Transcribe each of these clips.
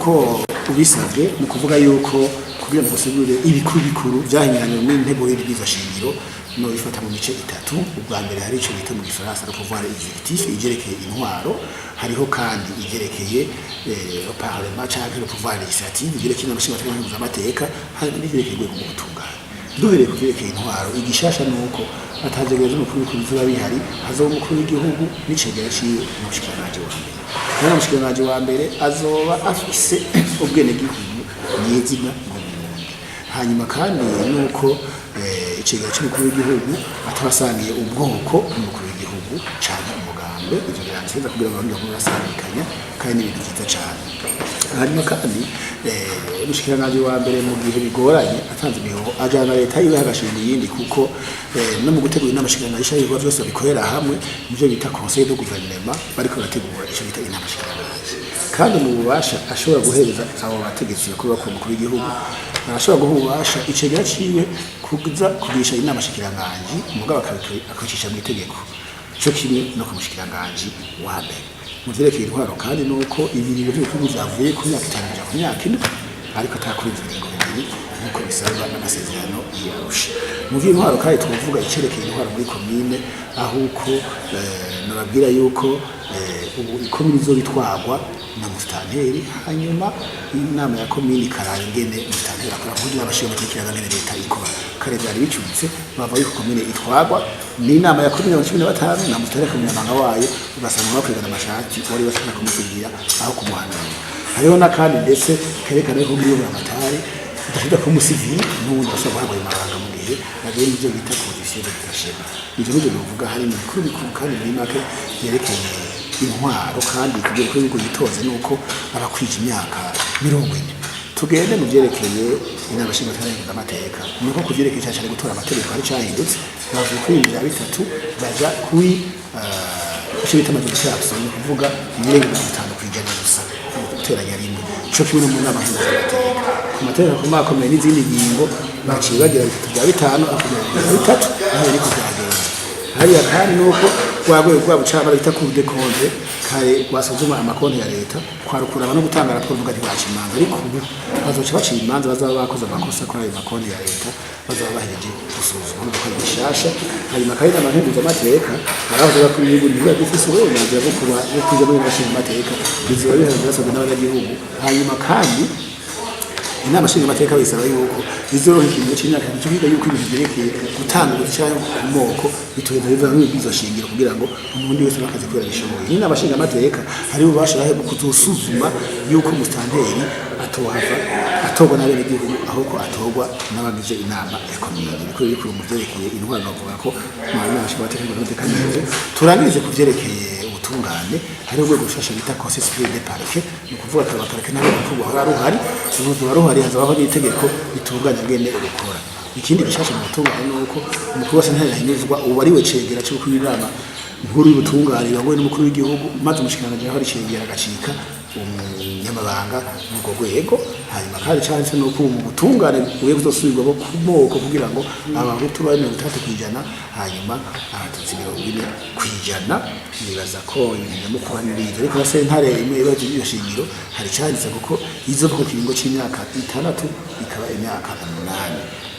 nkuko ubisabwe mu kuvuga yuko kugira ngo usigure ibikuru byahinyanywe n'intego y'ibwiza shingiro no bifata mu mice itatu. Ubwa mbere hari ico bita mu Gifaransa le pouvoir exécutif igerekeye intwaro, hariho kandi igerekeye le parlement cyangwa le pouvoir législatif igerekeye n'amashinga y'amateka, hari n'igerekeye urwego rw'ubutungane. Duhereye ku byerekeye intwaro, igishasha nuko atajegeje umukuru w'igihugu bihari hazoba umukuru w'igihugu n'icegera ciwe n'umushikiranganje wa mbere. Kandi umushikiranganje wa mbere azoba afise ubwene gihugu nyezina mu Burundi. Hanyuma kandi nuko icegera cy'umukuru w'igihugu atabasangiye ubwoko umukuru w'igihugu cyane umugambe, ivyo birangiza kugira ngo abantu basangikanya kandi n'ibintu byiza cyane. Hanyuma kandi umushikiranganje wa mbere mu gihe bigoranye atanze imihoho ajana leta yiwe hagashinga iyindi, kuko no mu gutegura n'amashikiranganje y'ibyo byose bikorera hamwe nivyo bita conseil de gouvernement, bariko bategura ico bita inamashikiranganje. Kandi mu bubasha ashobora guhereza abo bategetsi bakuru bakuru mukuru w'igihugu, arashobora guha ububasha icegera ciwe kugisha inamashikiranganje umugabo akacisha mu itegeko, cyo kimwe no ku mushikiranganje wa mbere. Mu vyerekeye intwaro kandi nuko ibintu by'ubukungu byavuye ku myaka 5 ku myaka 4, ariko atakurinze ingingo bibiri nkuko bisabwa n'amasezerano y'Arusha. Mu vy'intwaro kandi twavuga icerekeye intwaro muri komine, aho uko nababwira yuko ubu ikomine zo bitwagwa na mustanteri, hanyuma inama ya komine karara ingene mustanteri akora kugira abashiye amatekano ngene leta ikora. Kare byari bicubitse bava yuko komine itwagwa ni inama ya komine ya 15 na mustanteri kumyamanga wayo, ugasanga bakwigana amashati wari bashaka kumusigira aho kumuhanira. Hariho nakandi ndetse kerekana yuko muri yo amatari udashobora kumusivira n'ubundi bashobora guhabwa imabanga mu gihe nagiye n'ibyo bita condition de cachet. Ivyo nivyo bivuga hari mu bikuru kandi muri make yerekeye intwaro, kandi kugira ko bigo yitoze nuko abakwije imyaka 40. Tugende mu byerekeye inabashinga y'amateka, nuko kuvyerekeye cyane gutora amategeko ari cyahindutse, bavuye kuri ibya bitatu baja kuri icyo bita amajorité, ni kuvuga ibirenga 5 kwijana gusa guteranya rimwe, cyo kimwe mu nama y'amateka. Ku mateka ku makomeye n'izindi ngingo baciye bagira 5 akomeye 3 naho ariko byagenda. Hariya kandi nuko rwagwe rwabucaba bita ku de compte kare wasuzuma amakonti ya leta kwarukuraba no gutanga raporo vuga ntibacimanga, ariko ubu bazoca baciye imanza bazaba bakoze amakosa kuri ayo makonti ya leta, bazaba baheje gusuzuma no gukora bishasha. Hanyuma kandi n'amahinduza amateka baravuga ko ibihugu biba bifise uburenganzira bwo kuba no kuja muri bashinga amateka bizoba bihagaritswe n'abanyagihugu. Hanyuma kandi inama nshinga amateka bisaba yuko bizoroha ikintu cy'imyaka cy'ubiga yuko ibintu byerekeye gutanga cyangwa ku moko bitoheza biva mu bizo shingiro kugira ngo umuntu wese akaze kwera bishoboye. Inama nshinga amateka hari ubasha bahe kuzosuzuma yuko mustanteri atogwa na bene gihugu ahubwo atogwa n'abagize inama ya komine. Niko biri mu byerekeye intwaro bavuga ko inama nshinga amateka n'abatekanije turangije ku byerekeye ubutungane. Hari urwego rushasha bita conseil supérieur des parquets, ni kuvuga ko abaparquet nabo bakubwa hari uruhari hazabaho n'itegeko bitunganya ngene urukora. Ikindi gishasha mu butungane nuko umukuru wese ntayahinyuzwa ubu ari we cegera cyo kwirama nkuru y'ubutungane bangwe n'umukuru w'igihugu, maze umushikiranganje aho ari cegera agacika umunyamabanga n'ubwo rwego. Hanyuma kandi cyane nuko mu butungane uye kuzosubirwa ku moko kugira ngo abahutu bari 30% hanyuma abatutsi 40%. Nibaza ko ibintu mu kubaniriza ariko basentare imwe ibaje iyo shingiro hari cyanditse kuko izo ko kiringo cy'imyaka 6 ikaba imyaka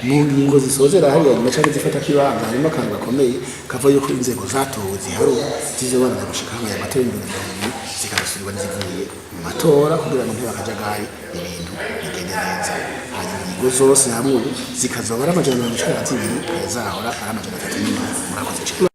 8 mu ngingo zisozera hari nyuma cyane zifata kibanza. Hanyuma kandi bakomeye kava yuko inzego zatowe ziharo zizobana gushika ya matora y'ibintu zikabasubirwa n'izivuye mu matora kugira ngo ntibakajagaye ibintu bigende neza. Hanyuma ingingo zose hamwe zikazobara amajana 120 zahora ari amajana 3. Murakoze.